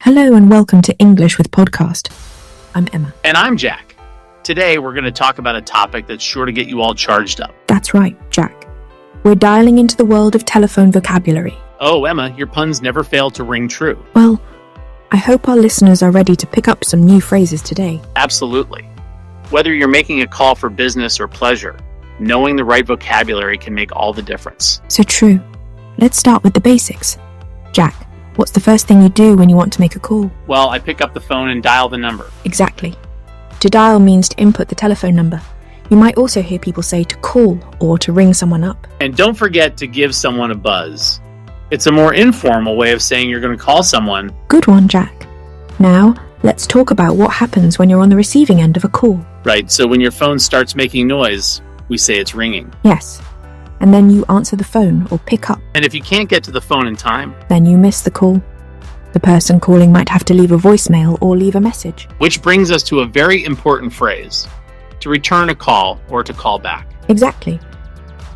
Hello and welcome to English with Podcast. I'm Emma. And I'm Jack. Today we're going to talk about a topic that's sure to get you all charged up. That's right, Jack. We're dialing into the world of telephone vocabulary. Oh, Emma, your puns never fail to ring true. Well, I hope our listeners are ready to pick up some new phrases today. Absolutely. Whether you're making a call for business or pleasure, knowing the right vocabulary can make all the difference. So true. Let's start with the basics. Jack, what's the first thing you do when you want to make a call? Well, I pick up the phone and dial the number. Exactly. To dial means to input the telephone number. You might also hear people say to call or to ring someone up. And don't forget to give someone a buzz. It's a more informal way of saying you're going to call someone. Good one, Jack. Now, let's talk about what happens when you're on the receiving end of a call. Right, so when your phone starts making noise, we say it's ringing. Yes. And then you answer the phone or pick up. And if you can't get to the phone in time, Then you miss the call. The person calling might have to leave a voicemail or leave a message. which brings us to a very important phrase, to return a call or to call back. Exactly.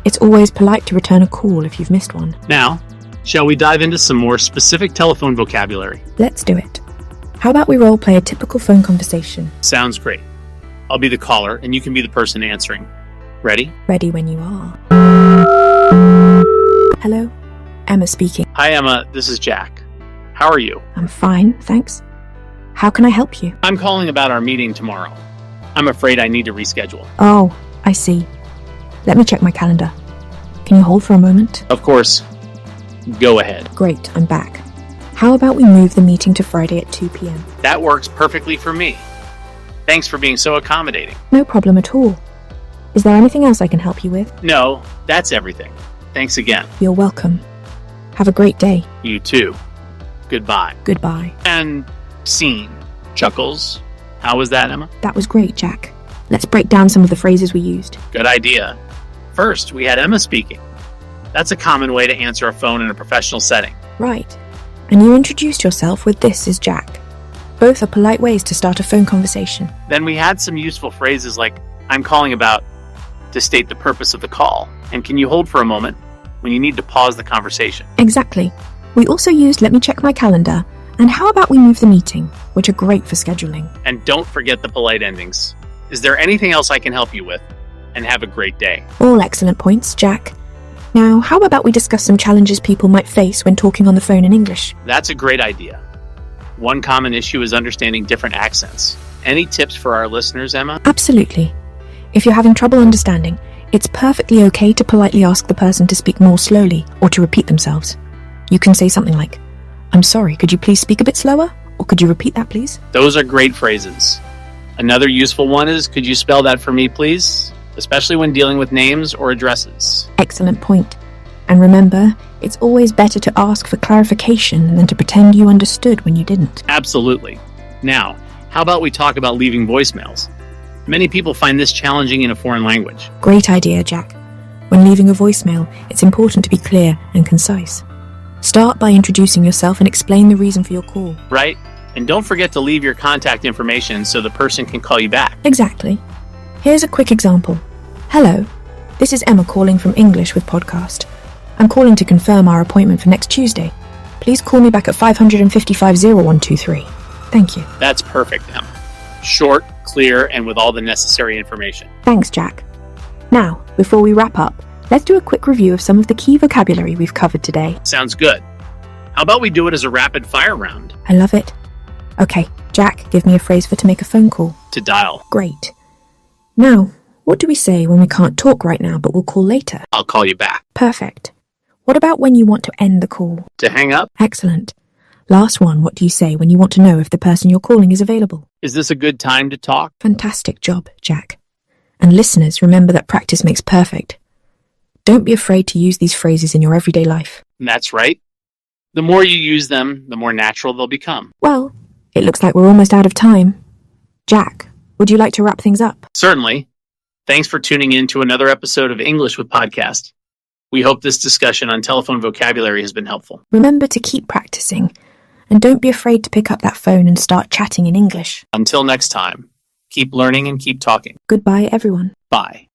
It's always polite to return a call if you've missed one. Now, shall we dive into some more specific telephone vocabulary? Let's do it. How about we role play a typical phone conversation? Sounds great. I'll be the caller and you can be the person answering. Ready? Ready when you are. Hello? Emma speaking. Hi Emma, this is Jack. How are you? I'm fine, thanks. How can I help you? I'm calling about our meeting tomorrow. I'm afraid I need to reschedule. Oh, I see. Let me check my calendar. Can you hold for a moment? Of course. Go ahead. Great, I'm back. How about we move the meeting to Friday at 2 p.m.? That works perfectly for me. Thanks for being so accommodating. No problem at all. Is there anything else I can help you with? No, that's everything. Thanks again. You're welcome. Have a great day. You too. Goodbye. Goodbye. And scene. Chuckles. How was that, Emma? That was great, Jack. Let's break down some of the phrases we used. Good idea. First, we had Emma speaking. That's a common way to answer a phone in a professional setting. Right. And you introduced yourself with "This is Jack." Both are polite ways to start a phone conversation. Then we had some useful phrases like, I'm calling about, to state the purpose of the call, and can you hold for a moment when you need to pause the conversation. Exactly. We also used "Let me check my calendar" and "How about we move the meeting," which are great for scheduling. And don't forget the polite endings. Is there anything else I can help you with? And have a great day. All excellent points, Jack. Now, how about we discuss some challenges people might face when talking on the phone in English? That's a great idea. One common issue is understanding different accents. Any tips for our listeners, Emma? Absolutely. If you're having trouble understanding, it's perfectly okay to politely ask the person to speak more slowly or to repeat themselves. You can say something like, "I'm sorry, could you please speak a bit slower? Or could you repeat that, please?" Those are great phrases. Another useful one is, could you spell that for me, please? Especially when dealing with names or addresses. Excellent point. And remember, it's always better to ask for clarification than to pretend you understood when you didn't. Absolutely. Now, how about we talk about leaving voicemails? Many people find this challenging in a foreign language. Great idea, Jack. When leaving a voicemail, it's important to be clear and concise. Start by introducing yourself and explain the reason for your call. Right? And don't forget to leave your contact information so the person can call you back. Exactly. Here's a quick example. Hello, this is Emma calling from English with Podcast. I'm calling to confirm our appointment for next Tuesday. Please call me back at 555-0123. Thank you. That's perfect, Emma. Short, clear, and with all the necessary information. Thanks, Jack. Now, before we wrap up, let's do a quick review of some of the key vocabulary we've covered today. Sounds good. How about we do it as a rapid fire round? I love it. Okay, Jack, give me a phrase for to make a phone call. To dial. Great. Now, what do we say when we can't talk right now but we'll call later? I'll call you back. Perfect. What about when you want to end the call? To hang up? Excellent. Last one, what do you say when you want to know if the person you're calling is available? Is this a good time to talk? Fantastic job, Jack. And listeners, remember that practice makes perfect. Don't be afraid to use these phrases in your everyday life. That's right. The more you use them, the more natural they'll become. Well, it looks like we're almost out of time. Jack, would you like to wrap things up? Certainly. Thanks for tuning in to another episode of English with Podcast. We hope this discussion on telephone vocabulary has been helpful. Remember to keep practicing, and don't be afraid to pick up that phone and start chatting in English. Until next time, keep learning and keep talking. Goodbye, everyone. Bye.